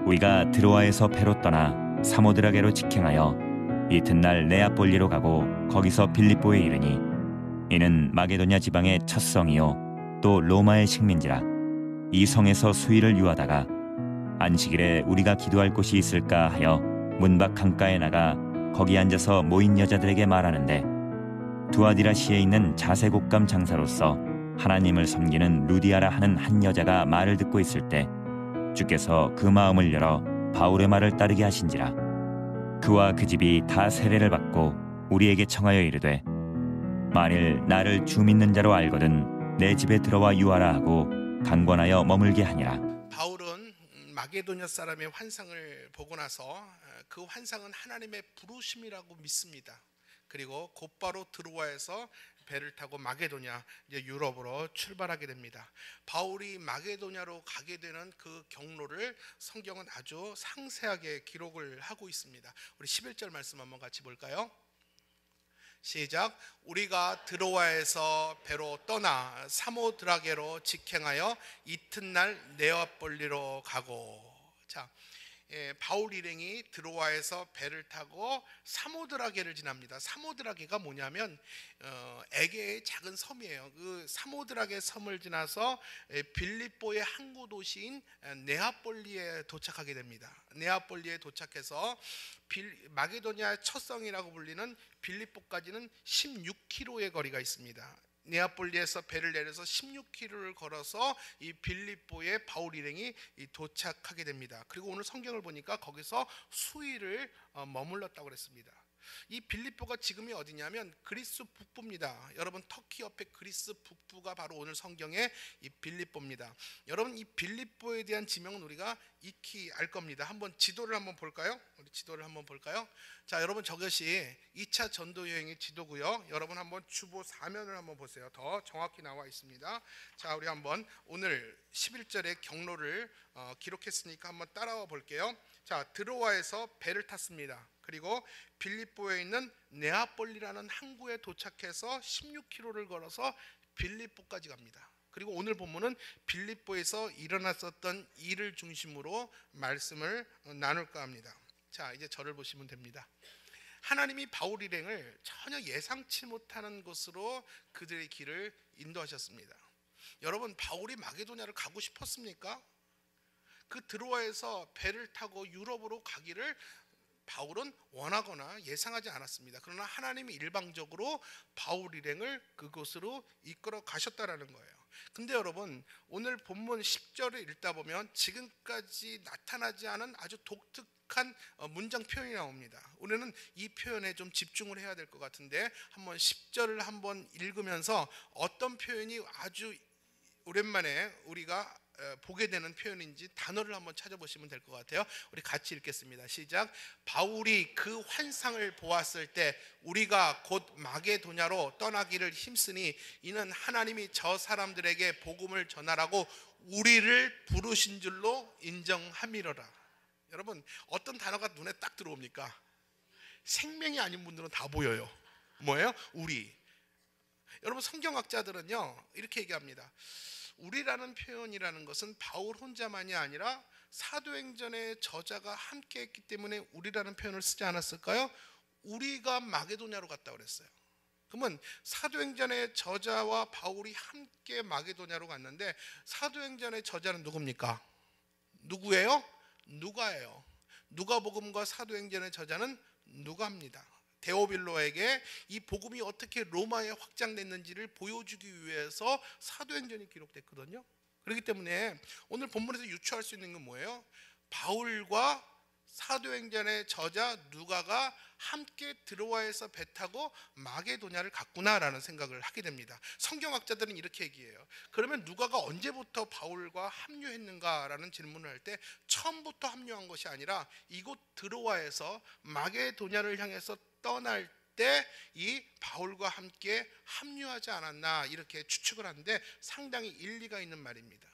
우리가 드로아에서 배로 떠나 사모드라게로 직행하여 이튿날 네아폴리로 가고 거기서 빌립보에 이르니 이는 마게도냐 지방의 첫 성이요 또 로마의 식민지라. 이 성에서 수일을 유하다가 안식일에 우리가 기도할 곳이 있을까 하여 문밖 강가에 나가 거기 앉아서 모인 여자들에게 말하는데, 두아디라시에 있는 자색옷감 장사로서 하나님을 섬기는 루디아라 하는 한 여자가 말을 듣고 있을 때 주께서 그 마음을 열어 바울의 말을 따르게 하신지라. 그와 그 집이 다 세례를 받고 우리에게 청하여 이르되, 만일 나를 주 믿는 자로 알거든 내 집에 들어와 유하라 하고 강권하여 머물게 하니라. 바울은 마게도냐 사람의 환상을 보고 나서 그 환상은 하나님의 부르심이라고 믿습니다. 그리고 곧바로 드로아에서 배를 타고 마게도냐, 이제 유럽으로 출발하게 됩니다. 바울이 마게도냐로 가게 되는 그 경로를 성경은 아주 상세하게 기록을 하고 있습니다. 우리 11절 말씀 한번 같이 볼까요? 시작. 우리가 드로아에서 배로 떠나 사모드라게로 직행하여 이튿날 네아폴리로 가고. 자, 바울 일행이 드로아에서 배를 타고 사모드라게를 지납니다. 사모드라게가 뭐냐면 에게의 작은 섬이에요. 그 사모드라게 섬을 지나서 빌립보의 항구 도시인 네아폴리에 도착하게 됩니다. 네아폴리에 도착해서 마게도냐 첫 성이라고 불리는 빌립보까지는 16km의 거리가 있습니다. 네아폴리에서 배를 내려서 16km를 걸어서 이 빌립보에 바울 일행이 도착하게 됩니다. 그리고 오늘 성경을 보니까 거기서 수일을 머물렀다고 그랬습니다. 이 빌립보가 지금이 어디냐면 그리스 북부입니다. 여러분, 터키 옆에 그리스 북부가 바로 오늘 성경의 이 빌립보입니다. 여러분, 이 빌립보에 대한 지명은 우리가 익히 알 겁니다. 한번 지도를 한번 볼까요? 우리 지도를 한번 볼까요? 자, 여러분, 저것이 2차 전도 여행의 지도고요. 여러분 한번 주보 사면을 한번 보세요. 더 정확히 나와 있습니다. 자, 우리 한번 오늘 11절의 경로를 기록했으니까 한번 따라와 볼게요. 자, 드로아에서 배를 탔습니다. 그리고 빌립보에 있는 네아폴리라는 항구에 도착해서 16km를 걸어서 빌립보까지 갑니다. 그리고 오늘 본문은 빌립보에서 일어났었던 일을 중심으로 말씀을 나눌까 합니다. 자, 이제 저를 보시면 됩니다. 하나님이 바울 일행을 전혀 예상치 못하는 곳으로 그들의 길을 인도하셨습니다. 여러분, 바울이 마게도냐를 가고 싶었습니까? 그 드로아에서 배를 타고 유럽으로 가기를 바울은 원하거나 예상하지 않았습니다. 그러나 하나님이 일방적으로 바울 일행을 그곳으로 이끌어 가셨다라는 거예요. 근데 여러분, 오늘 본문 10절을 읽다 보면 지금까지 나타나지 않은 아주 독특한 문장 표현이 나옵니다. 우리는 이 표현에 좀 집중을 해야 될 것 같은데, 한번 10절을 한번 읽으면서 어떤 표현이 아주 오랜만에 우리가 보게 되는 표현인지 단어를 한번 찾아보시면 될 것 같아요. 우리 같이 읽겠습니다. 시작. 바울이 그 환상을 보았을 때 우리가 곧 마게도냐로 떠나기를 힘쓰니 이는 하나님이 저 사람들에게 복음을 전하라고 우리를 부르신 줄로 인정함이로라. 여러분, 어떤 단어가 눈에 딱 들어옵니까? 생명이 아닌 분들은 다 보여요. 뭐예요? 우리. 여러분, 성경학자들은요 이렇게 얘기합니다. 우리라는 표현이라는 것은 바울 혼자만이 아니라 사도행전의 저자가 함께 했기 때문에 우리라는 표현을 쓰지 않았을까요? 우리가 마게도냐로 갔다 그랬어요. 그러면 사도행전의 저자와 바울이 함께 마게도냐로 갔는데, 사도행전의 저자는 누굽니까? 누구예요? 누가예요. 누가복음과 사도행전의 저자는 누가입니다. 데오빌로에게 이 복음이 어떻게 로마에 확장됐는지를 보여주기 위해서 사도행전이 기록됐거든요. 그렇기 때문에 오늘 본문에서 유추할 수 있는 건 뭐예요? 바울과 사도행전의 저자 누가가 함께 드로아에서 배 타고 마게도냐를 갔구나라는 생각을 하게 됩니다. 성경학자들은 이렇게 얘기해요. 그러면 누가가 언제부터 바울과 합류했는가라는 질문을 할 때 처음부터 합류한 것이 아니라 이곳 드로아에서 마게도냐를 향해서 떠날 때 이 바울과 함께 합류하지 않았나 이렇게 추측을 하는데 상당히 일리가 있는 말입니다.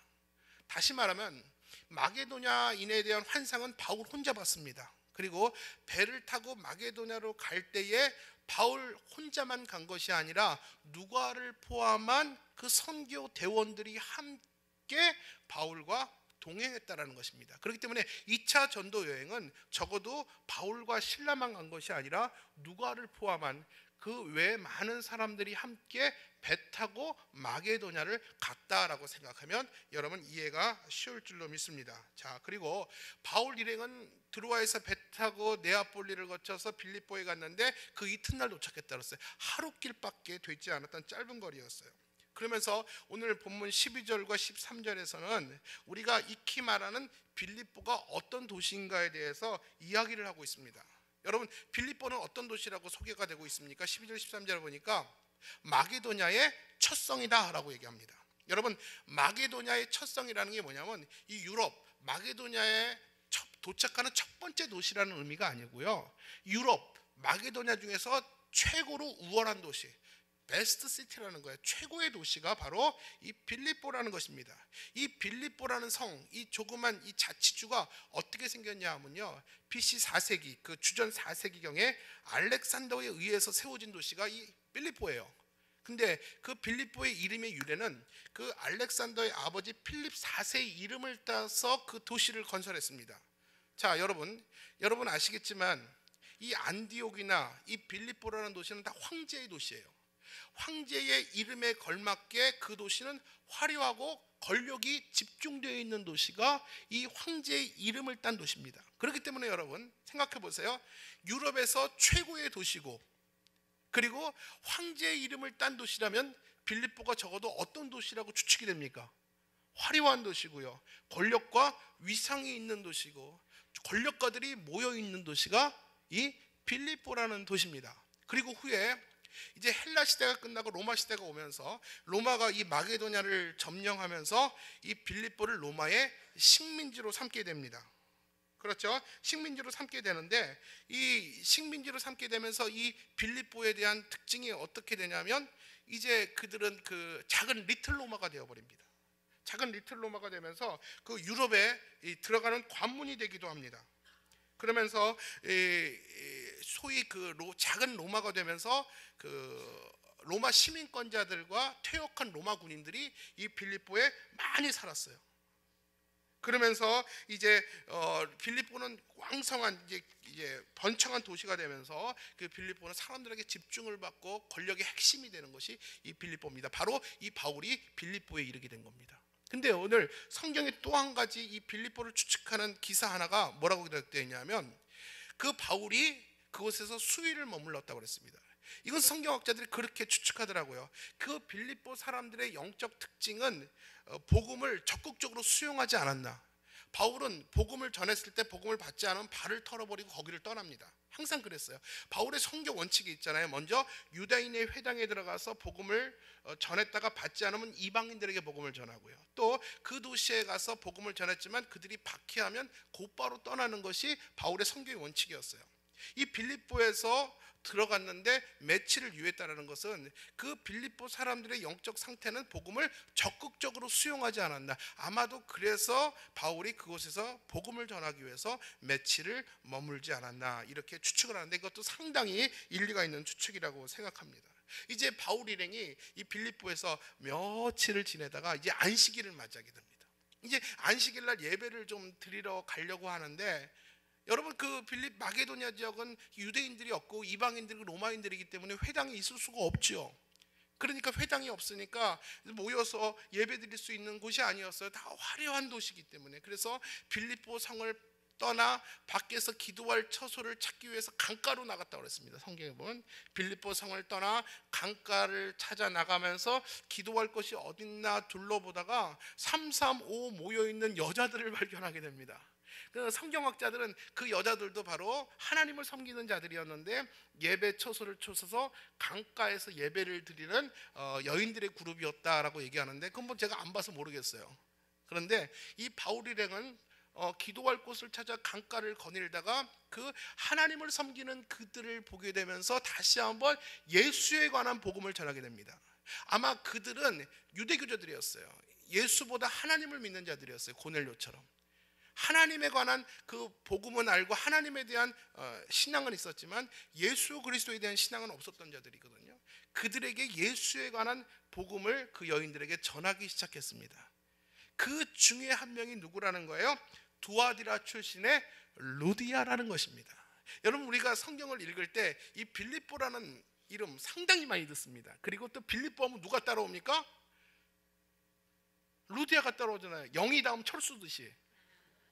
다시 말하면 마게도냐인에 대한 환상은 바울 혼자 봤습니다. 그리고 배를 타고 마게도냐로 갈 때에 바울 혼자만 간 것이 아니라 누가를 포함한 그 선교 대원들이 함께 바울과 동행했다라는 것입니다. 그렇기 때문에 2차 전도 여행은 적어도 바울과 실라만 간 것이 아니라 누가를 포함한 그 외에 많은 사람들이 함께 배 타고 마게도냐를 갔다라고 생각하면 여러분 이해가 쉬울 줄로 믿습니다. 자, 그리고 바울 일행은 드로아에서 배 타고 네아폴리를 거쳐서 빌립보에 갔는데 그 이튿날 도착했다 그랬어요. 하루 길밖에 되지 않았던 짧은 거리였어요. 그러면서 오늘 본문 12절과 13절에서는 우리가 익히 말하는 빌립보가 어떤 도시인가에 대해서 이야기를 하고 있습니다. 여러분, 빌립보는 어떤 도시라고 소개가 되고 있습니까? 12절 13절을 보니까 마게도냐의 첫 성이다 라고 얘기합니다. 여러분, 마게도냐의 첫 성이라는 게 뭐냐면 이 유럽 마게도냐에 도착하는 첫 번째 도시라는 의미가 아니고요, 유럽 마게도냐 중에서 최고로 우월한 도시, 베스트 시티라는 거예요. 최고의 도시가 바로 이 빌립보라는 것입니다. 이 빌립보라는 성, 이 조그만 이 자치주가 어떻게 생겼냐 하면요, BC 4세기 그 주전 4세기경에 알렉산더에 의해서 세워진 도시가 이 빌립보예요. 근데 그 빌립보의 이름의 유래는 그 알렉산더의 아버지 필립 4세의 이름을 따서 그 도시를 건설했습니다. 자, 여러분 아시겠지만 이 안디옥이나 이 빌립보라는 도시는 다 황제의 도시예요. 황제의 이름에 걸맞게 그 도시는 화려하고 권력이 집중되어 있는 도시가 이 황제의 이름을 딴 도시입니다. 그렇기 때문에 여러분 생각해 보세요. 유럽에서 최고의 도시고 그리고 황제의 이름을 딴 도시라면 빌립보가 적어도 어떤 도시라고 추측이 됩니까? 화려한 도시고요, 권력과 위상이 있는 도시고 권력가들이 모여 있는 도시가 이 빌립보라는 도시입니다. 그리고 후에 이제 헬라 시대가 끝나고 로마 시대가 오면서 로마가 이 마게도냐를 점령하면서 이 빌립보를 로마의 식민지로 삼게 됩니다. 그렇죠? 식민지로 삼게 되는데 이 식민지로 삼게 되면서 이 빌립보에 대한 특징이 어떻게 되냐면 이제 그들은 그 작은 리틀 로마가 되어버립니다. 작은 리틀 로마가 되면서 그 유럽에 들어가는 관문이 되기도 합니다. 그러면서 소위 그 작은 로마가 되면서 그 로마 시민권자들과 퇴역한 로마 군인들이 이 빌립보에 많이 살았어요. 그러면서 이제 빌립보는 왕성한 이제 번창한 도시가 되면서 그 빌립보는 사람들에게 집중을 받고 권력의 핵심이 되는 것이 이 빌립보입니다. 바로 이 바울이 빌립보에 이르게 된 겁니다. 근데 오늘 성경에 또 한 가지 이 빌립보를 추측하는 기사 하나가 뭐라고 기록되어 있냐면 그 바울이 그곳에서 수일을 머물렀다고 그랬습니다. 이건 성경학자들이 그렇게 추측하더라고요. 그 빌립보 사람들의 영적 특징은 복음을 적극적으로 수용하지 않았나. 바울은 복음을 전했을 때 복음을 받지 않으면 발을 털어버리고 거기를 떠납니다. 항상 그랬어요. 바울의 선교 원칙이 있잖아요. 먼저 유다인의 회당에 들어가서 복음을 전했다가 받지 않으면 이방인들에게 복음을 전하고요, 또 그 도시에 가서 복음을 전했지만 그들이 박해하면 곧바로 떠나는 것이 바울의 선교의 원칙이었어요. 이 빌립보에서 들어갔는데 며칠을 유했다는 것은 그 빌립보 사람들의 영적 상태는 복음을 적극적으로 수용하지 않았나. 아마도 그래서 바울이 그곳에서 복음을 전하기 위해서 며칠을 머물지 않았나, 이렇게 추측을 하는데 이것도 상당히 일리가 있는 추측이라고 생각합니다. 이제 바울 일행이 이 빌립보에서 며칠을 지내다가 이제 안식일을 맞이하게 됩니다. 이제 안식일날 예배를 좀 드리러 가려고 하는데, 여러분 그 빌립 마게도냐 지역은 유대인들이 없고 이방인들이 로마인들이기 때문에 회당이 있을 수가 없죠. 그러니까 회당이 없으니까 모여서 예배 드릴 수 있는 곳이 아니었어요. 다 화려한 도시이기 때문에. 그래서 빌립보 성을 떠나 밖에서 기도할 처소를 찾기 위해서 강가로 나갔다고 그랬습니다. 성경에 보면 빌립보 성을 떠나 강가를 찾아 나가면서 기도할 곳이 어딨나 둘러보다가 335 모여있는 여자들을 발견하게 됩니다. 성경학자들은 그 여자들도 바로 하나님을 섬기는 자들이었는데 예배 처소를 쳐서 강가에서 예배를 드리는 여인들의 그룹이었다라고 얘기하는데 그건 뭐 제가 안 봐서 모르겠어요. 그런데 이 바울 일행은 기도할 곳을 찾아 강가를 거닐다가 그 하나님을 섬기는 그들을 보게 되면서 다시 한번 예수에 관한 복음을 전하게 됩니다. 아마 그들은 유대교자들이었어요. 예수보다 하나님을 믿는 자들이었어요. 고넬료처럼. 하나님에 관한 그 복음은 알고 하나님에 대한 신앙은 있었지만 예수 그리스도에 대한 신앙은 없었던 자들이거든요. 그들에게 예수에 관한 복음을 그 여인들에게 전하기 시작했습니다. 그 중에 한 명이 누구라는 거예요? 두아디라 출신의 루디아라는 것입니다. 여러분, 우리가 성경을 읽을 때 이 빌립보라는 이름 상당히 많이 듣습니다. 그리고 또 빌립보 하면 누가 따라옵니까? 루디아가 따라오잖아요. 영이 다음 철수듯이,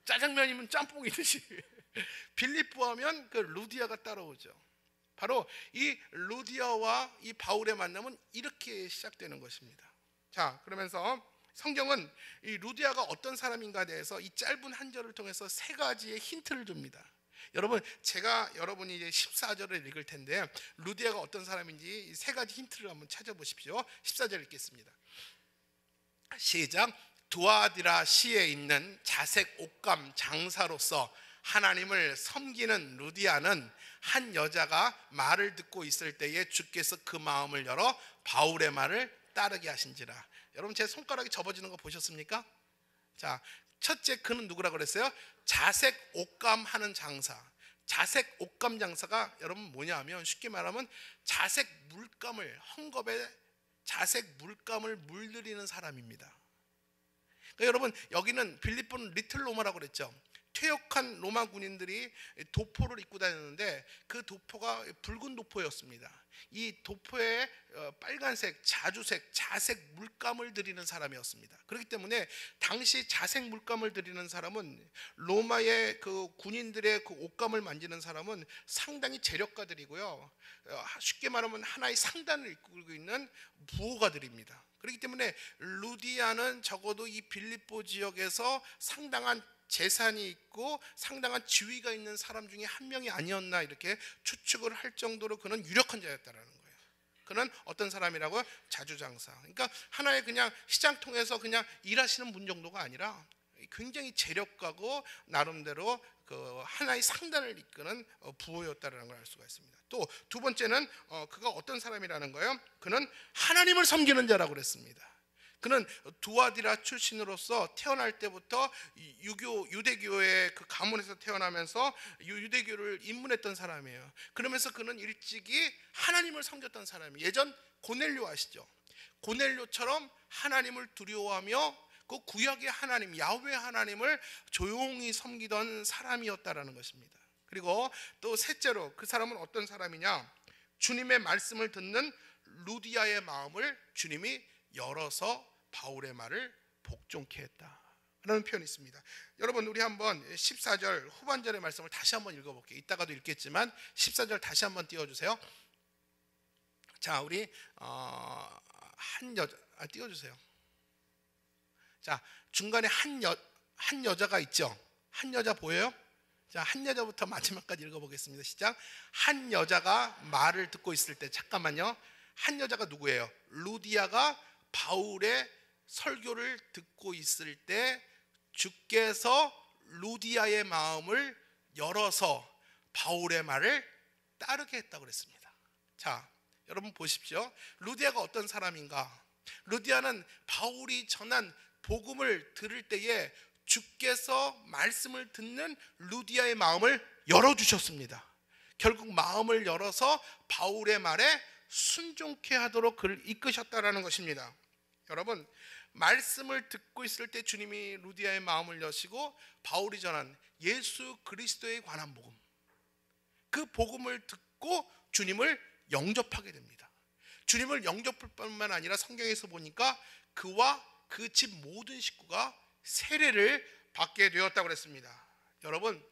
짜장면이면 짬뽕이듯이 빌립보 하면 그 루디아가 따라오죠. 바로 이 루디아와 이 바울의 만남은 이렇게 시작되는 것입니다. 자, 그러면서 성경은 이 루디아가 어떤 사람인가에 대해서 이 짧은 한 절을 통해서 세 가지의 힌트를 줍니다. 여러분, 제가 여러분이 이제 14절을 읽을 텐데 루디아가 어떤 사람인지 이 세 가지 힌트를 한번 찾아보십시오. 14절 읽겠습니다. 시작. 두아디라 시에 있는 자색 옷감 장사로서 하나님을 섬기는 루디아는 한 여자가 말을 듣고 있을 때에 주께서 그 마음을 열어 바울의 말을 따르게 하신지라. 여러분, 제 손가락이 접어지는 거 보셨습니까? 자, 첫째 그는 누구라고 그랬어요? 자색 옷감 하는 장사. 자색 옷감 장사가 여러분 뭐냐 하면, 쉽게 말하면 자색 물감을, 헝겊에 자색 물감을 물들이는 사람입니다. 그러니까 여러분, 여기는 빌립보는 리틀 로마라고 그랬죠. 퇴역한 로마 군인들이 도포를 입고 다녔는데 그 도포가 붉은 도포였습니다. 이 도포에 빨간색, 자주색, 자색 물감을 들이는 사람이었습니다. 그렇기 때문에 당시 자색 물감을 들이는 사람은, 로마의 그 군인들의 그 옷감을 만지는 사람은 상당히 재력가들이고요, 쉽게 말하면 하나의 상단을 이끌고 있는 부호가들입니다. 그렇기 때문에 루디아는 적어도 이 빌립보 지역에서 상당한 재산이 있고 상당한 지위가 있는 사람 중에 한 명이 아니었나, 이렇게 추측을 할 정도로 그는 유력한 자였다라는 거예요. 그는 어떤 사람이라고요? 자주장사. 그러니까 하나의 그냥 시장통에서 그냥 일하시는 분 정도가 아니라 굉장히 재력가고 나름대로 그 하나의 상단을 이끄는 부호였다라는 걸 알 수가 있습니다. 또 두 번째는 그가 어떤 사람이라는 거예요? 그는 하나님을 섬기는 자라고 그랬습니다. 그는 두아디라 출신으로서 태어날 때부터 유대교의 그 가문에서 태어나면서 유대교를 입문했던 사람이에요. 그러면서 그는 일찍이 하나님을 섬겼던 사람이에요. 예전 고넬료 아시죠? 고넬료처럼 하나님을 두려워하며 그 구약의 하나님, 야훼 하나님을 조용히 섬기던 사람이었다라는 것입니다. 그리고 또 셋째로 그 사람은 어떤 사람이냐? 주님의 말씀을 듣는 루디아의 마음을 주님이 열어서 바울의 말을 복종케 했다라는 표현이 있습니다. 여러분, 우리 한번 14절 후반절의 말씀을 다시 한번 읽어볼게요. 이따가도 읽겠지만 14절 다시 한번 띄워주세요. 자, 우리 한 여자 띄워주세요. 자, 중간에 한 여자가 있죠. 한 여자 보여요? 자, 한 여자부터 마지막까지 읽어보겠습니다. 시작. 한 여자가 말을 듣고 있을 때, 잠깐만요. 한 여자가 누구예요? 루디아가 바울의 설교를 듣고 있을 때 주께서 루디아의 마음을 열어서 바울의 말을 따르게 했다고 그랬습니다. 자, 여러분 보십시오. 루디아가 어떤 사람인가? 루디아는 바울이 전한 복음을 들을 때에 주께서 말씀을 듣는 루디아의 마음을 열어주셨습니다. 결국 마음을 열어서 바울의 말에 순종케 하도록 그를 이끄셨다라는 것입니다. 여러분, 말씀을 듣고 있을 때 주님이 루디아의 마음을 여시고 바울이 전한 예수 그리스도에 관한 복음, 그 복음을 듣고 주님을 영접하게 됩니다. 주님을 영접할 뿐만 아니라 성경에서 보니까 그와 그 집 모든 식구가 세례를 받게 되었다고 그랬습니다. 여러분,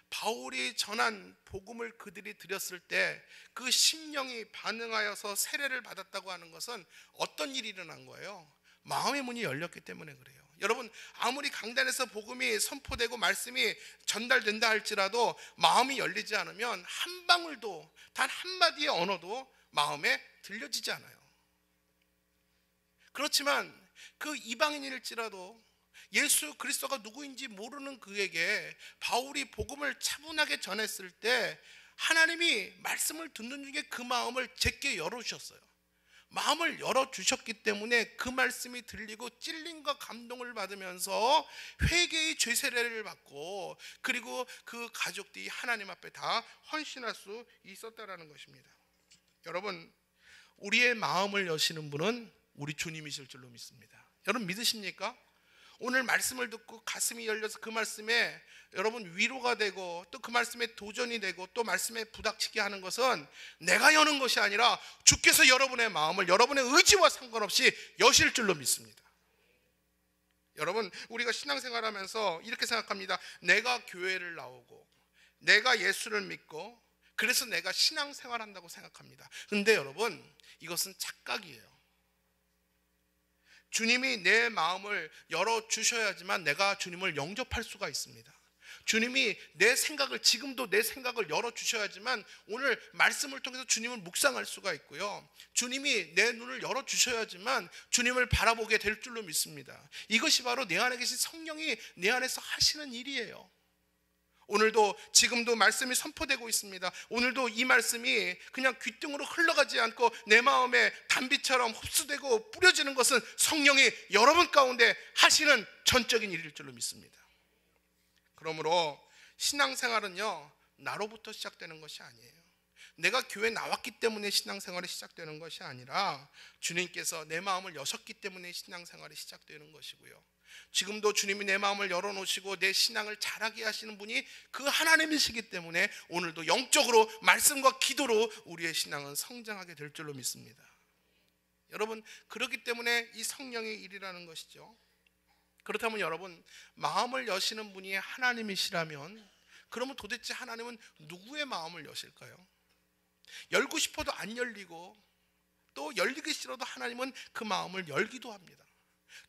바울이 전한 복음을 그들이 들었을 때 그 심령이 반응하여서 세례를 받았다고 하는 것은 어떤 일이 일어난 거예요? 마음의 문이 열렸기 때문에 그래요. 여러분, 아무리 강단에서 복음이 선포되고 말씀이 전달된다 할지라도 마음이 열리지 않으면 한 방울도, 단 한마디의 언어도 마음에 들려지지 않아요. 그렇지만 그 이방인일지라도 예수 그리스도가 누구인지 모르는 그에게 바울이 복음을 차분하게 전했을 때 하나님이 말씀을 듣는 중에 그 마음을 제게 열어주셨어요. 마음을 열어주셨기 때문에 그 말씀이 들리고 찔림과 감동을 받으면서 회개의 죄세례를 받고, 그리고 그 가족들이 하나님 앞에 다 헌신할 수 있었다라는 것입니다. 여러분, 우리의 마음을 여시는 분은 우리 주님이실 줄로 믿습니다. 여러분 믿으십니까? 오늘 말씀을 듣고 가슴이 열려서 그 말씀에 여러분 위로가 되고 또 그 말씀에 도전이 되고 또 말씀에 부닥치게 하는 것은 내가 여는 것이 아니라 주께서 여러분의 마음을 여러분의 의지와 상관없이 여실 줄로 믿습니다. 여러분, 우리가 신앙생활하면서 이렇게 생각합니다. 내가 교회를 나오고 내가 예수를 믿고 그래서 내가 신앙생활한다고 생각합니다. 근데 여러분, 이것은 착각이에요. 주님이 내 마음을 열어주셔야지만 내가 주님을 영접할 수가 있습니다. 주님이 내 생각을, 지금도 내 생각을 열어주셔야지만 오늘 말씀을 통해서 주님을 묵상할 수가 있고요, 주님이 내 눈을 열어주셔야지만 주님을 바라보게 될 줄로 믿습니다. 이것이 바로 내 안에 계신 성령이 내 안에서 하시는 일이에요. 오늘도 지금도 말씀이 선포되고 있습니다. 오늘도 이 말씀이 그냥 귓등으로 흘러가지 않고 내 마음에 단비처럼 흡수되고 뿌려지는 것은 성령이 여러분 가운데 하시는 전적인 일일 줄로 믿습니다. 그러므로 신앙생활은요, 나로부터 시작되는 것이 아니에요. 내가 교회 나왔기 때문에 신앙생활이 시작되는 것이 아니라 주님께서 내 마음을 여셨기 때문에 신앙생활이 시작되는 것이고요, 지금도 주님이 내 마음을 열어놓으시고 내 신앙을 자라게 하시는 분이 그 하나님이시기 때문에 오늘도 영적으로 말씀과 기도로 우리의 신앙은 성장하게 될 줄로 믿습니다. 여러분, 그렇기 때문에 이 성령의 일이라는 것이죠. 그렇다면 여러분, 마음을 여시는 분이 하나님이시라면 그러면 도대체 하나님은 누구의 마음을 여실까요? 열고 싶어도 안 열리고 또 열리기 싫어도 하나님은 그 마음을 열기도 합니다.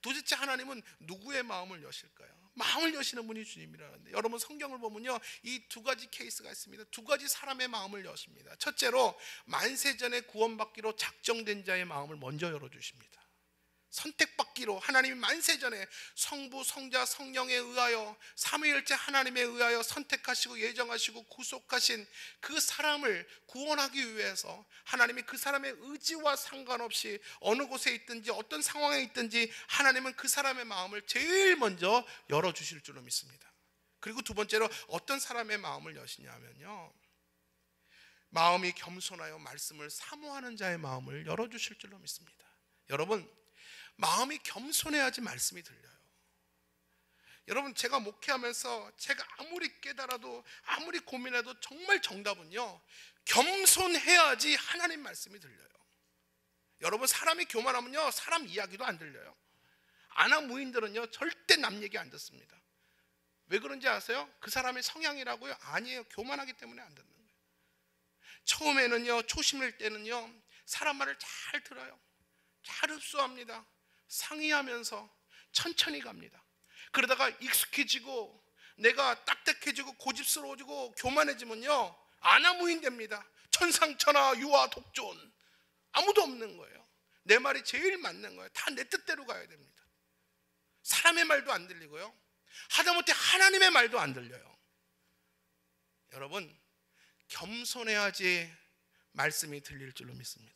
도대체 하나님은 누구의 마음을 여실까요? 마음을 여시는 분이 주님이라는데, 여러분 성경을 보면요, 이 두 가지 케이스가 있습니다. 두 가지 사람의 마음을 여십니다. 첫째로 만세전에 구원받기로 작정된 자의 마음을 먼저 열어주십니다. 선택받기로 하나님이 만세전에 성부, 성자, 성령에 의하여 삼위일체 하나님에 의하여 선택하시고 예정하시고 구속하신 그 사람을 구원하기 위해서 하나님이 그 사람의 의지와 상관없이 어느 곳에 있든지 어떤 상황에 있든지 하나님은 그 사람의 마음을 제일 먼저 열어주실 줄로 믿습니다. 그리고 두 번째로 어떤 사람의 마음을 여시냐면요, 마음이 겸손하여 말씀을 사모하는 자의 마음을 열어주실 줄로 믿습니다. 여러분, 마음이 겸손해야지 말씀이 들려요. 여러분, 제가 목회하면서 제가 아무리 깨달아도 아무리 고민해도 정말 정답은요, 겸손해야지 하나님 말씀이 들려요. 여러분, 사람이 교만하면요, 사람 이야기도 안 들려요. 아나무인들은요, 절대 남 얘기 안 듣습니다. 왜 그런지 아세요? 그 사람의 성향이라고요? 아니에요. 교만하기 때문에 안 듣는 거예요. 처음에는요, 초심일 때는요, 사람 말을 잘 들어요. 잘 흡수합니다. 상의하면서 천천히 갑니다. 그러다가 익숙해지고 내가 딱딱해지고 고집스러워지고 교만해지면요, 아나무인 됩니다. 천상천하 유아 독존, 아무도 없는 거예요. 내 말이 제일 맞는 거예요. 다 내 뜻대로 가야 됩니다. 사람의 말도 안 들리고요, 하다못해 하나님의 말도 안 들려요. 여러분, 겸손해야지 말씀이 들릴 줄로 믿습니다.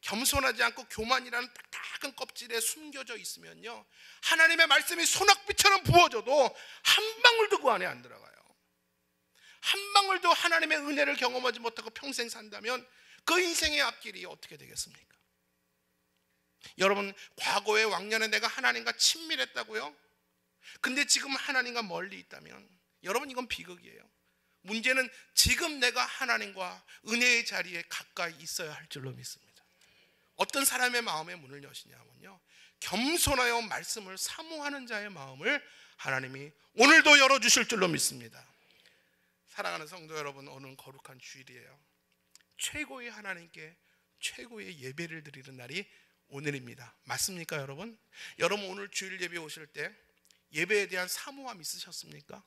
겸손하지 않고 교만이라는 딱딱한 껍질에 숨겨져 있으면요, 하나님의 말씀이 소낙비처럼 부어져도 한 방울도 그 안에 안 들어가요. 한 방울도 하나님의 은혜를 경험하지 못하고 평생 산다면 그 인생의 앞길이 어떻게 되겠습니까? 여러분, 과거의 왕년에 내가 하나님과 친밀했다고요? 근데 지금 하나님과 멀리 있다면 여러분, 이건 비극이에요. 문제는 지금 내가 하나님과 은혜의 자리에 가까이 있어야 할 줄로 믿습니다. 어떤 사람의 마음의 문을 여시냐면요, 겸손하여 말씀을 사모하는 자의 마음을 하나님이 오늘도 열어주실 줄로 믿습니다. 사랑하는 성도 여러분, 오늘은 거룩한 주일이에요. 최고의 하나님께 최고의 예배를 드리는 날이 오늘입니다. 맞습니까 여러분? 여러분, 오늘 주일 예배 오실 때 예배에 대한 사모함 있으셨습니까?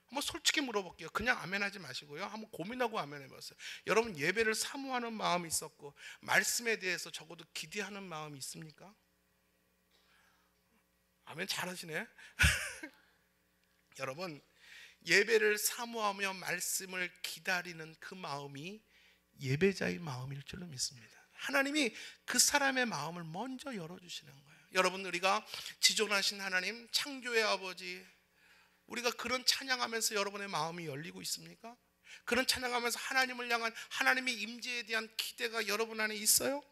한번 솔직히 물어볼게요. 그냥 아멘하지 마시고요, 한번 고민하고 아멘해보세요. 여러분, 예배를 사모하는 마음이 있었고 말씀에 대해서 적어도 기대하는 마음이 있습니까? 아멘 잘하시네. 여러분, 예배를 사모하며 말씀을 기다리는 그 마음이 예배자의 마음일 줄로 믿습니다. 하나님이 그 사람의 마음을 먼저 열어주시는 거예요. 여러분, 우리가 지존하신 하나님, 창조의 아버지, 우리가 그런 찬양하면서 여러분의 마음이 열리고 있습니까? 그런 찬양하면서 하나님을 향한 하나님의 임재에 대한 기대가 여러분 안에 있어요?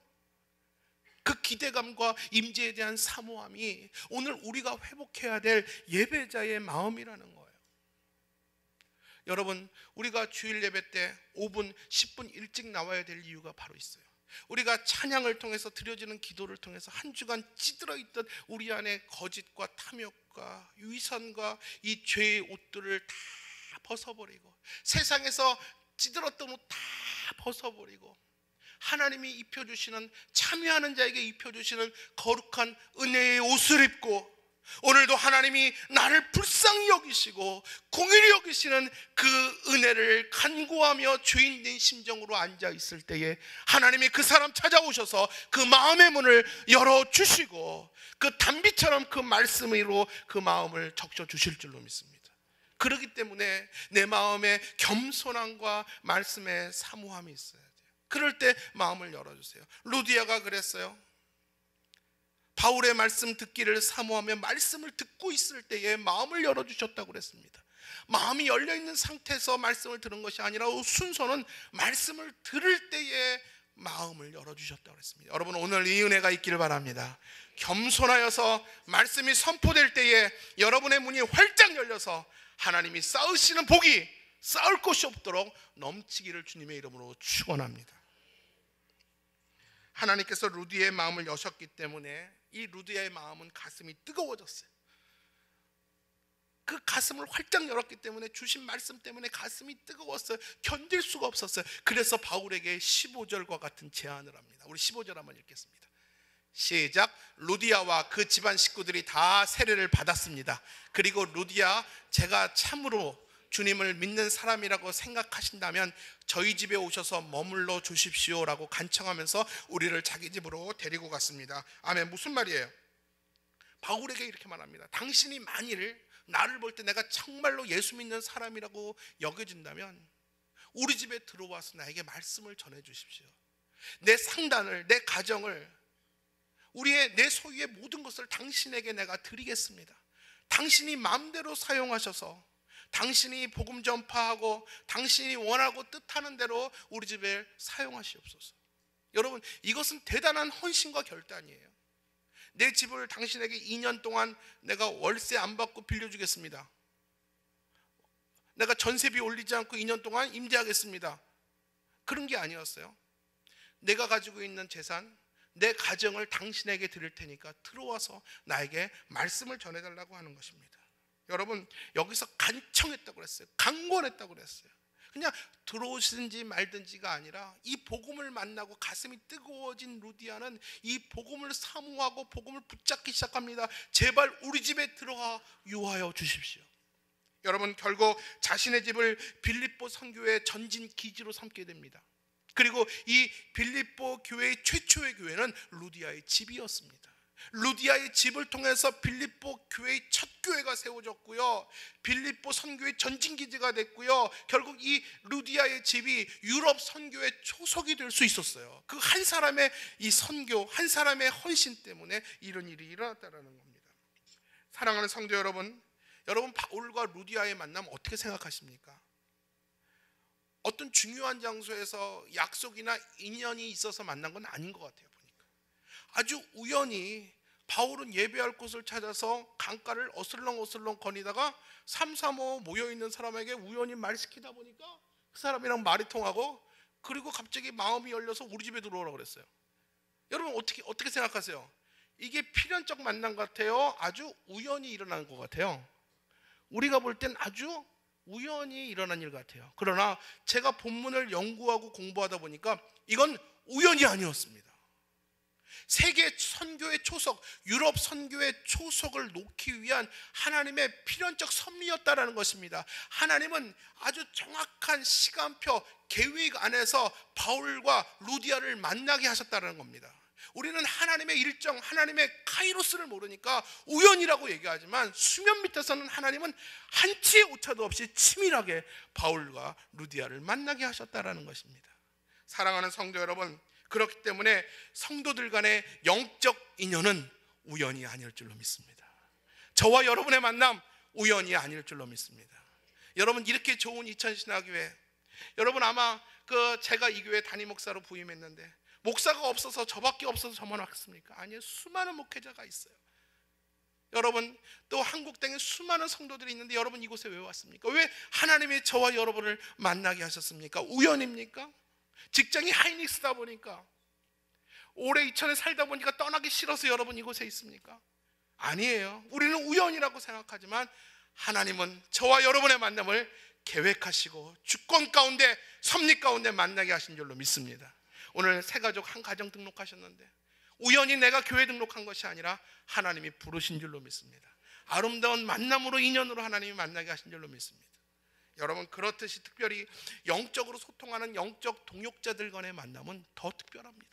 그 기대감과 임재에 대한 사모함이 오늘 우리가 회복해야 될 예배자의 마음이라는 거예요. 여러분, 우리가 주일 예배 때 5분, 10분 일찍 나와야 될 이유가 바로 있어요. 우리가 찬양을 통해서 드려지는 기도를 통해서 한 주간 찌들어 있던 우리 안에 거짓과 탐욕과 위선과 이 죄의 옷들을 다 벗어버리고, 세상에서 찌들었던 옷 다 벗어버리고, 하나님이 입혀주시는, 참여하는 자에게 입혀주시는 거룩한 은혜의 옷을 입고, 오늘도 하나님이 나를 불쌍히 여기시고 공의를 여기시는 그 은혜를 간구하며 죄인된 심정으로 앉아있을 때에 하나님이 그 사람 찾아오셔서 그 마음의 문을 열어주시고 그 단비처럼 그 말씀으로 그 마음을 적셔주실 줄로 믿습니다. 그렇기 때문에 내 마음에 겸손함과 말씀의 사모함이 있어야 돼요. 그럴 때 마음을 열어주세요. 루디아가 그랬어요. 바울의 말씀 듣기를 사모하며 말씀을 듣고 있을 때에 마음을 열어주셨다고 그랬습니다. 마음이 열려있는 상태에서 말씀을 들은 것이 아니라 순서는 말씀을 들을 때에 마음을 열어주셨다고 그랬습니다. 여러분, 오늘 이 은혜가 있기를 바랍니다. 겸손하여서 말씀이 선포될 때에 여러분의 문이 활짝 열려서 하나님이 쌓으시는 복이 쌓을 곳이 없도록 넘치기를 주님의 이름으로 축원합니다. 하나님께서 루디아의 마음을 여셨기 때문에 이 루디아의 마음은 가슴이 뜨거워졌어요. 그 가슴을 활짝 열었기 때문에 주신 말씀 때문에 가슴이 뜨거웠어요. 견딜 수가 없었어요. 그래서 바울에게 15절과 같은 제안을 합니다. 우리 15절 한번 읽겠습니다. 시작. 루디아와 그 집안 식구들이 다 세례를 받았습니다. 그리고 루디아, 제가 참으로 주님을 믿는 사람이라고 생각하신다면 저희 집에 오셔서 머물러 주십시오라고 간청하면서 우리를 자기 집으로 데리고 갔습니다. 아멘. 무슨 말이에요? 바울에게 이렇게 말합니다. 당신이 만일 나를 볼 때 내가 정말로 예수 믿는 사람이라고 여겨진다면 우리 집에 들어와서 나에게 말씀을 전해 주십시오. 내 상단을, 내 가정을, 내 소유의 모든 것을 당신에게 내가 드리겠습니다. 당신이 마음대로 사용하셔서 당신이 복음 전파하고 당신이 원하고 뜻하는 대로 우리 집에 사용하시옵소서. 여러분, 이것은 대단한 헌신과 결단이에요. 내 집을 당신에게 2년 동안 내가 월세 안 받고 빌려주겠습니다. 내가 전세비 올리지 않고 2년 동안 임대하겠습니다. 그런 게 아니었어요. 내가 가지고 있는 재산, 내 가정을 당신에게 드릴 테니까 들어와서 나에게 말씀을 전해달라고 하는 것입니다. 여러분, 여기서 간청했다고 그랬어요. 강권했다고 그랬어요. 그냥 들어오시든지 말든지가 아니라 이 복음을 만나고 가슴이 뜨거워진 루디아는 이 복음을 사모하고 복음을 붙잡기 시작합니다. 제발 우리 집에 들어가 유하여 주십시오. 여러분, 결국 자신의 집을 빌립보 선교의 전진 기지로 삼게 됩니다. 그리고 이 빌립보 교회의 최초의 교회는 루디아의 집이었습니다. 루디아의 집을 통해서 빌립보 교회의 첫 교회가 세워졌고요, 빌립보 선교의 전진기지가 됐고요, 결국 이 루디아의 집이 유럽 선교의 초석이 될 수 있었어요. 그 한 사람의 이 선교, 한 사람의 헌신 때문에 이런 일이 일어났다는 겁니다. 사랑하는 성도 여러분, 여러분 바울과 루디아의 만남 어떻게 생각하십니까? 어떤 중요한 장소에서 약속이나 인연이 있어서 만난 건 아닌 것 같아요. 보니까 아주 우연히 바울은 예배할 곳을 찾아서 강가를 어슬렁어슬렁 거니다가 335 모여있는 사람에게 우연히 말 시키다 보니까 그 사람이랑 말이 통하고, 그리고 갑자기 마음이 열려서 우리 집에 들어오라고 그랬어요. 여러분 어떻게 생각하세요? 이게 필연적 만남 같아요? 아주 우연히 일어난 것 같아요? 우리가 볼 땐 아주 우연히 일어난 일 같아요. 그러나 제가 본문을 연구하고 공부하다 보니까 이건 우연이 아니었습니다. 세계 선교의 초석, 유럽 선교의 초석을 놓기 위한 하나님의 필연적 섭리였다라는 것입니다. 하나님은 아주 정확한 시간표, 계획 안에서 바울과 루디아를 만나게 하셨다는 겁니다. 우리는 하나님의 일정, 하나님의 카이로스를 모르니까 우연이라고 얘기하지만 수면 밑에서는 하나님은 한치의 오차도 없이 치밀하게 바울과 루디아를 만나게 하셨다라는 것입니다. 사랑하는 성도 여러분, 그렇기 때문에 성도들 간의 영적 인연은 우연이 아닐 줄로 믿습니다. 저와 여러분의 만남 우연이 아닐 줄로 믿습니다. 여러분, 이렇게 좋은 이천신학교회, 여러분 아마 제가 이 교회 담임 목사로 부임했는데 목사가 없어서 저밖에 없어서 저만 왔습니까? 아니요, 수많은 목회자가 있어요. 여러분, 또 한국 땅에 수많은 성도들이 있는데 여러분 이곳에 왜 왔습니까? 왜 하나님이 저와 여러분을 만나게 하셨습니까? 우연입니까? 직장이 하이닉스다 보니까, 올해 이천에 살다 보니까 떠나기 싫어서 여러분 이곳에 있습니까? 아니에요. 우리는 우연이라고 생각하지만 하나님은 저와 여러분의 만남을 계획하시고 주권 가운데, 섭리 가운데 만나게 하신 줄로 믿습니다. 오늘 새 가족 한 가정 등록하셨는데 우연히 내가 교회 등록한 것이 아니라 하나님이 부르신 줄로 믿습니다. 아름다운 만남으로, 인연으로 하나님이 만나게 하신 줄로 믿습니다. 여러분, 그렇듯이 특별히 영적으로 소통하는 영적 동역자들 간의 만남은 더 특별합니다.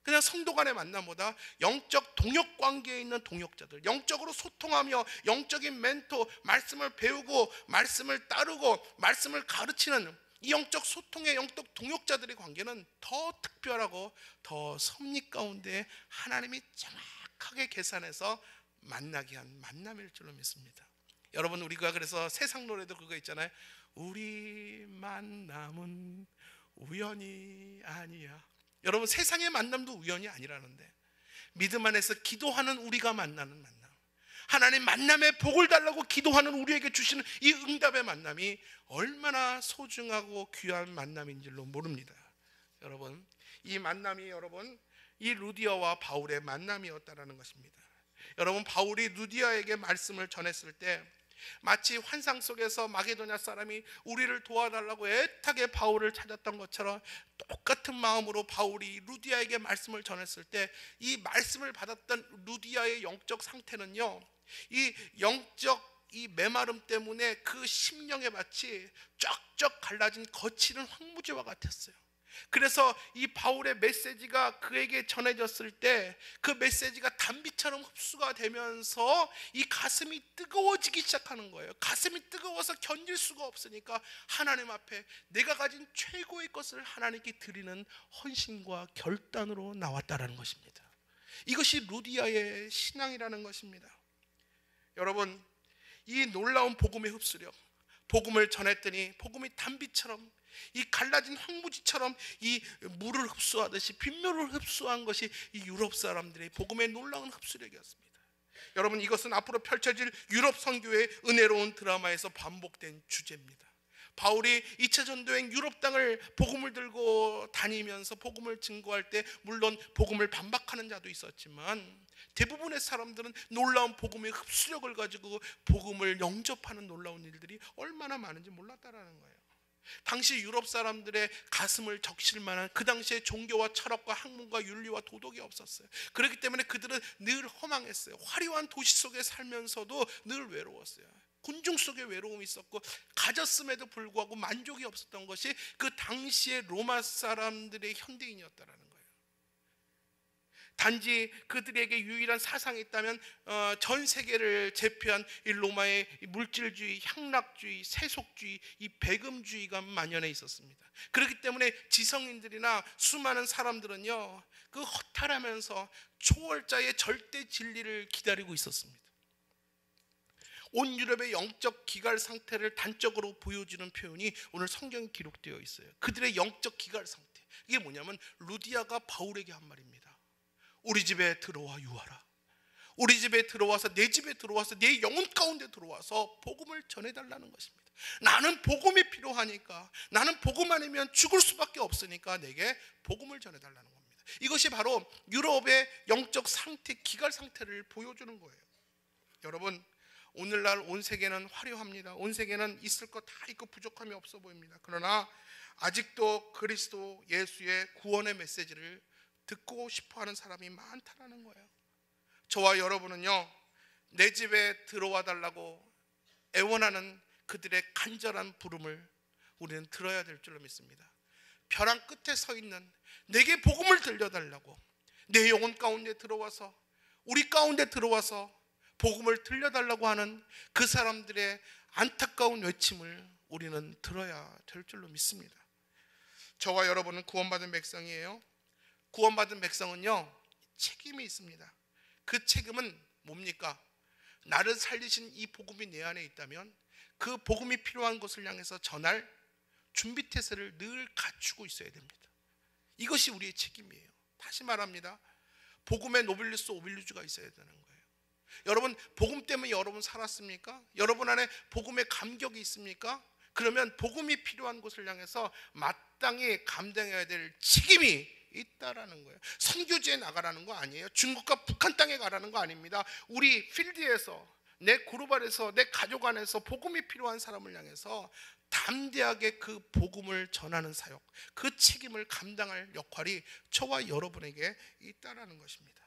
그냥 성도 간의 만남보다 영적 동역 관계에 있는 동역자들, 영적으로 소통하며 영적인 멘토, 말씀을 배우고 말씀을 따르고 말씀을 가르치는 이 영적 소통의 영적 동역자들의 관계는 더 특별하고 더 섭리 가운데 하나님이 정확하게 계산해서 만나게 한 만남일 줄로 믿습니다. 여러분, 우리가 그래서 세상 노래도 그거 있잖아요. 우리 만남은 우연이 아니야. 여러분, 세상의 만남도 우연이 아니라는데, 믿음 안에서 기도하는 우리가 만나는 만남, 하나님 만남의 복을 달라고 기도하는 우리에게 주시는 이 응답의 만남이 얼마나 소중하고 귀한 만남인 줄로 모릅니다. 여러분, 이 만남이 여러분 이 루디아와 바울의 만남이었다라는 것입니다. 여러분, 바울이 루디아에게 말씀을 전했을 때 마치 환상 속에서 마게도냐 사람이 우리를 도와달라고 애타게 바울을 찾았던 것처럼 똑같은 마음으로 바울이 루디아에게 말씀을 전했을 때 이 말씀을 받았던 루디아의 영적 상태는요, 이 영적 이 메마름 때문에 그 심령의 밭이 쩍쩍 갈라진 거칠은 황무지와 같았어요. 그래서 이 바울의 메시지가 그에게 전해졌을 때 그 메시지가 단비처럼 흡수가 되면서 이 가슴이 뜨거워지기 시작하는 거예요. 가슴이 뜨거워서 견딜 수가 없으니까 하나님 앞에 내가 가진 최고의 것을 하나님께 드리는 헌신과 결단으로 나왔다라는 것입니다. 이것이 루디아의 신앙이라는 것입니다. 여러분, 이 놀라운 복음의 흡수력, 복음을 전했더니 복음이 단비처럼 이 갈라진 황무지처럼 이 물을 흡수하듯이 빗물을 흡수한 것이 이 유럽 사람들의 복음의 놀라운 흡수력이었습니다. 여러분, 이것은 앞으로 펼쳐질 유럽 선교의 은혜로운 드라마에서 반복된 주제입니다. 바울이 2차 전도행 유럽 땅을 복음을 들고 다니면서 복음을 증거할 때 물론 복음을 반박하는 자도 있었지만 대부분의 사람들은 놀라운 복음의 흡수력을 가지고 복음을 영접하는 놀라운 일들이 얼마나 많은지 몰랐다라는 거예요. 당시 유럽 사람들의 가슴을 적실 만한 그 당시에 종교와 철학과 학문과 윤리와 도덕이 없었어요. 그렇기 때문에 그들은 늘 허망했어요. 화려한 도시 속에 살면서도 늘 외로웠어요. 군중 속에 외로움이 있었고 가졌음에도 불구하고 만족이 없었던 것이 그 당시의 로마 사람들의 현대인이었다라는 거예요. 단지 그들에게 유일한 사상이 있다면 전 세계를 제패한 이 로마의 물질주의, 향락주의, 세속주의, 이 배금주의가 만연해 있었습니다. 그렇기 때문에 지성인들이나 수많은 사람들은요, 그 허탈하면서 초월자의 절대 진리를 기다리고 있었습니다. 온 유럽의 영적 기갈 상태를 단적으로 보여주는 표현이 오늘 성경에 기록되어 있어요. 그들의 영적 기갈 상태, 이게 뭐냐면 루디아가 바울에게 한 말입니다. 우리 집에 들어와 유하라. 우리 집에 들어와서, 내 집에 들어와서, 내 영혼 가운데 들어와서 복음을 전해달라는 것입니다. 나는 복음이 필요하니까, 나는 복음 아니면 죽을 수밖에 없으니까 내게 복음을 전해달라는 겁니다. 이것이 바로 유럽의 영적 상태, 기갈 상태를 보여주는 거예요. 여러분, 오늘날 온 세계는 화려합니다. 온 세계는 있을 것 다 있고 부족함이 없어 보입니다. 그러나 아직도 그리스도 예수의 구원의 메시지를 듣고 싶어하는 사람이 많다라는 거예요. 저와 여러분은요, 내 집에 들어와 달라고 애원하는 그들의 간절한 부름을 우리는 들어야 될 줄로 믿습니다. 벼랑 끝에 서 있는 내게 복음을 들려달라고, 내 영혼 가운데 들어와서, 우리 가운데 들어와서 복음을 들려달라고 하는 그 사람들의 안타까운 외침을 우리는 들어야 될 줄로 믿습니다. 저와 여러분은 구원받은 백성이에요. 구원받은 백성은요, 책임이 있습니다. 그 책임은 뭡니까? 나를 살리신 이 복음이 내 안에 있다면 그 복음이 필요한 것을 향해서 전할 준비태세를 늘 갖추고 있어야 됩니다. 이것이 우리의 책임이에요. 다시 말합니다. 복음의 노빌리스 오빌리주가 있어야 되는 거예요. 여러분, 복음 때문에 여러분 살았습니까? 여러분 안에 복음의 감격이 있습니까? 그러면 복음이 필요한 곳을 향해서 마땅히 감당해야 될 책임이 있다라는 거예요. 선교지에 나가라는 거 아니에요. 중국과 북한 땅에 가라는 거 아닙니다. 우리 필드에서, 내 그룹 안에서, 내 가족 안에서 복음이 필요한 사람을 향해서 담대하게 그 복음을 전하는 사역, 그 책임을 감당할 역할이 저와 여러분에게 있다라는 것입니다.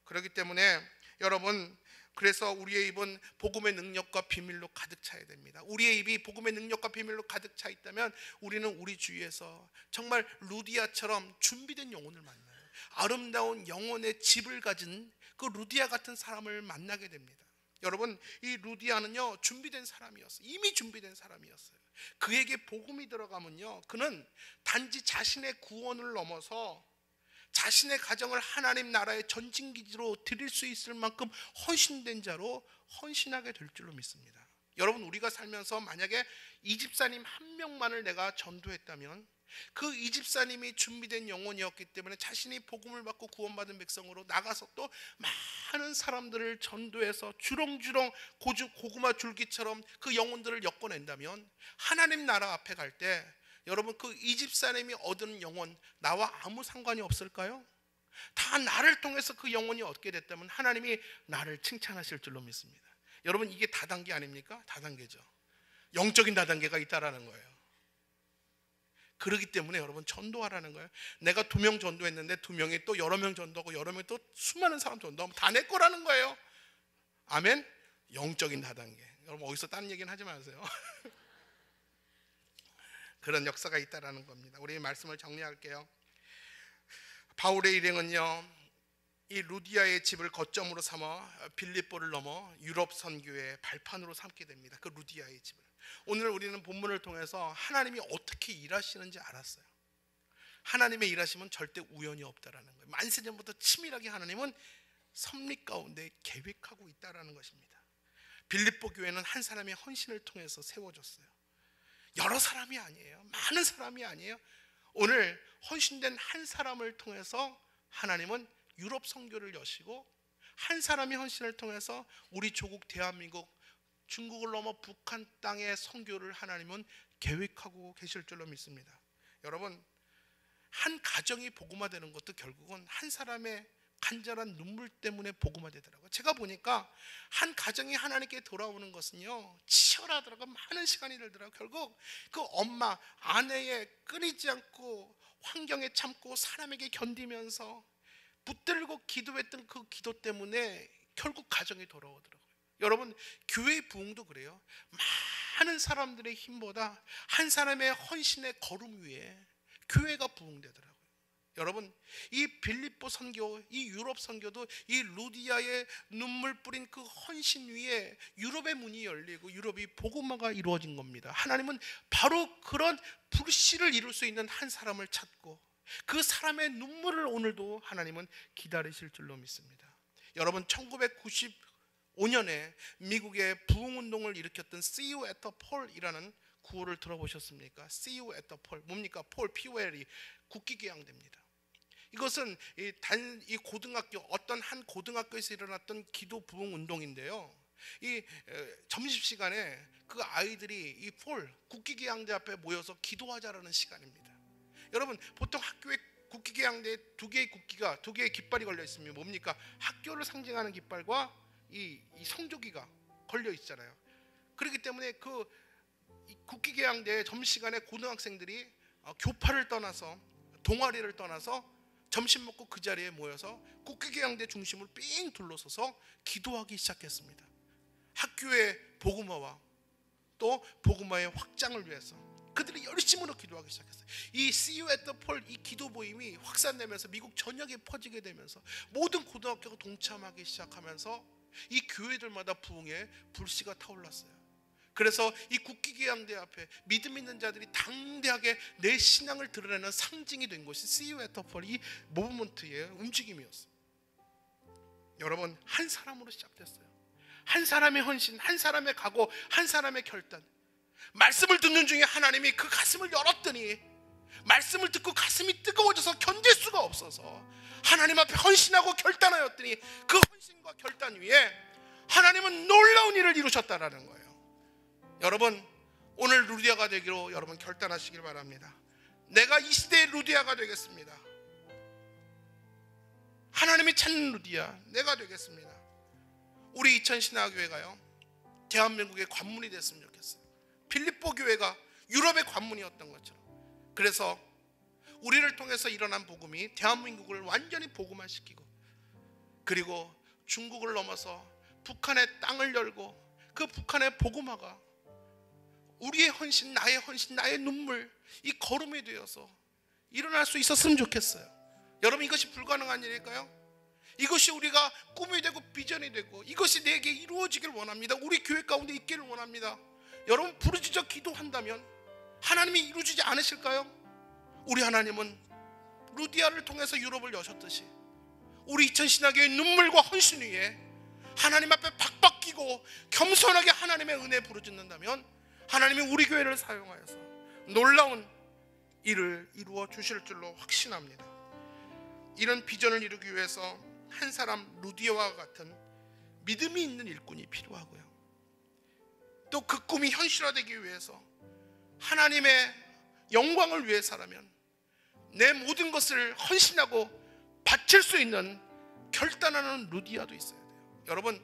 그렇기 때문에 여러분, 그래서 우리의 입은 복음의 능력과 비밀로 가득 차야 됩니다. 우리의 입이 복음의 능력과 비밀로 가득 차 있다면 우리는 우리 주위에서 정말 루디아처럼 준비된 영혼을 만나요. 아름다운 영혼의 집을 가진 그 루디아 같은 사람을 만나게 됩니다. 여러분, 이 루디아는요, 준비된 사람이었어요. 이미 준비된 사람이었어요. 그에게 복음이 들어가면요, 그는 단지 자신의 구원을 넘어서 자신의 가정을 하나님 나라의 전진기지로 드릴 수 있을 만큼 헌신된 자로 헌신하게 될 줄로 믿습니다. 여러분, 우리가 살면서 만약에 이 집사님 한 명만을 내가 전도했다면 그 이 집사님이 준비된 영혼이었기 때문에 자신이 복음을 받고 구원받은 백성으로 나가서 또 많은 사람들을 전도해서 주렁주렁 고구마 줄기처럼 그 영혼들을 엮어낸다면 하나님 나라 앞에 갈 때 여러분, 그 이 집사님이 얻은 영혼 나와 아무 상관이 없을까요? 다 나를 통해서 그 영혼이 얻게 됐다면 하나님이 나를 칭찬하실 줄로 믿습니다. 여러분, 이게 다단계 아닙니까? 다단계죠. 영적인 다단계가 있다라는 거예요. 그렇기 때문에 여러분, 전도하라는 거예요. 내가 2명 전도했는데 2명이 또 여러 명 전도하고 여러 명이 또 수많은 사람 전도하면 다 내 거라는 거예요. 아멘. 영적인 다단계. 여러분, 어디서 다른 얘기는 하지 마세요. 그런 역사가 있다라는 겁니다. 우리 말씀을 정리할게요. 바울의 일행은요, 이 루디아의 집을 거점으로 삼아 빌립보를 넘어 유럽 선교의 발판으로 삼게 됩니다. 그 루디아의 집을. 오늘 우리는 본문을 통해서 하나님이 어떻게 일하시는지 알았어요. 하나님의 일하심은 절대 우연이 없다라는 거예요. 만세전부터 치밀하게 하나님은 섭리 가운데 계획하고 있다라는 것입니다. 빌립보 교회는 한 사람의 헌신을 통해서 세워졌어요. 여러 사람이 아니에요. 많은 사람이 아니에요. 오늘 헌신된 한 사람을 통해서 하나님은 유럽 선교를 여시고, 한 사람의 헌신을 통해서 우리 조국 대한민국, 중국을 넘어 북한 땅의 선교를 하나님은 계획하고 계실 줄로 믿습니다. 여러분, 한 가정이 복음화되는 것도 결국은 한 사람의 간절한 눈물 때문에 복음화되더라고요. 제가 보니까 한 가정이 하나님께 돌아오는 것은요, 치열하더라고요. 많은 시간이 들더라고요. 결국 그 엄마, 아내의 끊이지 않고 환경에 참고 사람에게 견디면서 붙들고 기도했던 그 기도 때문에 결국 가정이 돌아오더라고요. 여러분, 교회의 부흥도 그래요. 많은 사람들의 힘보다 한 사람의 헌신의 걸음 위에 교회가 부흥되더라고요. 여러분, 이 빌립보 선교, 이 유럽 선교도 이 루디아의 눈물 뿌린 그 헌신 위에 유럽의 문이 열리고 유럽이 복음화가 이루어진 겁니다. 하나님은 바로 그런 불씨를 이룰 수 있는 한 사람을 찾고 그 사람의 눈물을 오늘도 하나님은 기다리실 줄로 믿습니다. 여러분, 1995년에 미국의 부흥운동을 일으켰던 See You at the Poll이라는 구호를 들어보셨습니까? See You at the Poll. 뭡니까? 폴, POL이 국기개양대입니다. 이것은 이 고등학교, 어떤 한 고등학교에서 일어났던 기도 부흥 운동인데요. 이 점심시간에 그 아이들이 이 폴, 국기개양대 앞에 모여서 기도하자라는 시간입니다. 여러분, 보통 학교에 국기개양대에 2개의 국기가, 2개의 깃발이 걸려 있으면 뭡니까? 학교를 상징하는 깃발과 이 성조기가 걸려 있잖아요. 그렇기 때문에 그 국기개양대 점심시간에 고등학생들이 교파를 떠나서, 동아리를 떠나서 점심 먹고 그 자리에 모여서 국기개양대 중심을 삥 둘러서서 기도하기 시작했습니다. 학교의 복음화와 또 복음화의 확장을 위해서 그들이 열심으로 기도하기 시작했어요. 이 See You at the Poll, 이 기도 모임이 확산되면서 미국 전역에 퍼지게 되면서 모든 고등학교가 동참하기 시작하면서 이 교회들마다 부흥의 불씨가 타올랐어요. 그래서 이 국기개양대 앞에 믿음 있는 자들이 당대하게 내 신앙을 드러내는 상징이 된 것이 See You at the Poll, 이 모브먼트의 움직임이었어요. 여러분, 한 사람으로 시작됐어요. 한 사람의 헌신, 한 사람의 각오, 한 사람의 결단. 말씀을 듣는 중에 하나님이 그 가슴을 열었더니 말씀을 듣고 가슴이 뜨거워져서 견딜 수가 없어서 하나님 앞에 헌신하고 결단하였더니 그 헌신과 결단 위에 하나님은 놀라운 일을 이루셨다라는 거예요. 여러분, 오늘 루디아가 되기로 여러분 결단하시길 바랍니다. 내가 이 시대의 루디아가 되겠습니다. 하나님이 찾는 루디아 내가 되겠습니다. 우리 이천신학교회가요, 대한민국의 관문이 됐으면 좋겠어요. 빌립보 교회가 유럽의 관문이었던 것처럼. 그래서 우리를 통해서 일어난 복음이 대한민국을 완전히 복음화시키고, 그리고 중국을 넘어서 북한의 땅을 열고 그 북한의 복음화가 우리의 헌신, 나의 눈물, 이 걸음이 되어서 일어날 수 있었으면 좋겠어요. 여러분, 이것이 불가능한 일일까요? 이것이 우리가 꿈이 되고 비전이 되고 이것이 내게 이루어지길 원합니다. 우리 교회 가운데 있기를 원합니다. 여러분, 부르짖어 기도한다면 하나님이 이루어지지 않으실까요? 우리 하나님은 루디아를 통해서 유럽을 여셨듯이 우리 이천신학교의 눈물과 헌신 위에 하나님 앞에 박박 끼고 겸손하게 하나님의 은혜 부르짖는다면 하나님이 우리 교회를 사용하여서 놀라운 일을 이루어 주실 줄로 확신합니다. 이런 비전을 이루기 위해서 한 사람 루디아와 같은 믿음이 있는 일꾼이 필요하고요, 또 그 꿈이 현실화되기 위해서 하나님의 영광을 위해서라면 내 모든 것을 헌신하고 바칠 수 있는 결단하는 루디아도 있어야 돼요. 여러분,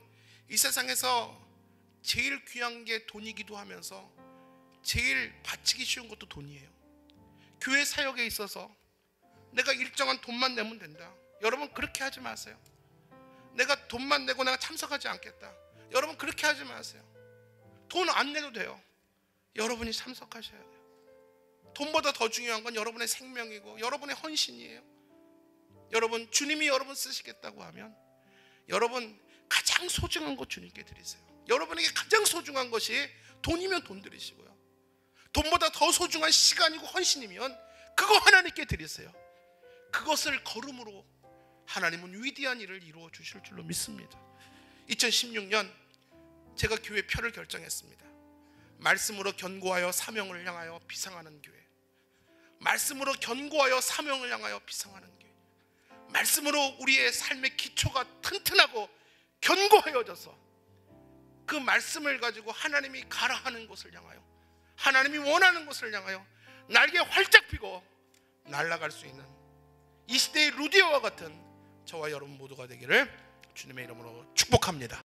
이 세상에서 제일 귀한 게 돈이기도 하면서 제일 바치기 쉬운 것도 돈이에요. 교회 사역에 있어서 내가 일정한 돈만 내면 된다, 여러분 그렇게 하지 마세요. 내가 돈만 내고 내가 참석하지 않겠다, 여러분 그렇게 하지 마세요. 돈 안 내도 돼요. 여러분이 참석하셔야 돼요. 돈보다 더 중요한 건 여러분의 생명이고 여러분의 헌신이에요. 여러분, 주님이 여러분 쓰시겠다고 하면 여러분 가장 소중한 것 주님께 드리세요. 여러분에게 가장 소중한 것이 돈이면 돈 드리시고요, 돈보다 더 소중한 시간이고 헌신이면 그거 하나님께 드리세요. 그것을 걸음으로 하나님은 위대한 일을 이루어 주실 줄로 믿습니다. 2016년 제가 교회 표를 결정했습니다. 말씀으로 견고하여 사명을 향하여 비상하는 교회, 말씀으로 견고하여 사명을 향하여 비상하는 교회, 말씀으로 우리의 삶의 기초가 튼튼하고 견고해져서 그 말씀을 가지고 하나님이 가라 하는 곳을 향하여, 하나님이 원하는 곳을 향하여 날개 활짝 펴고 날아갈 수 있는 이 시대의 루디아와 같은 저와 여러분 모두가 되기를 주님의 이름으로 축복합니다.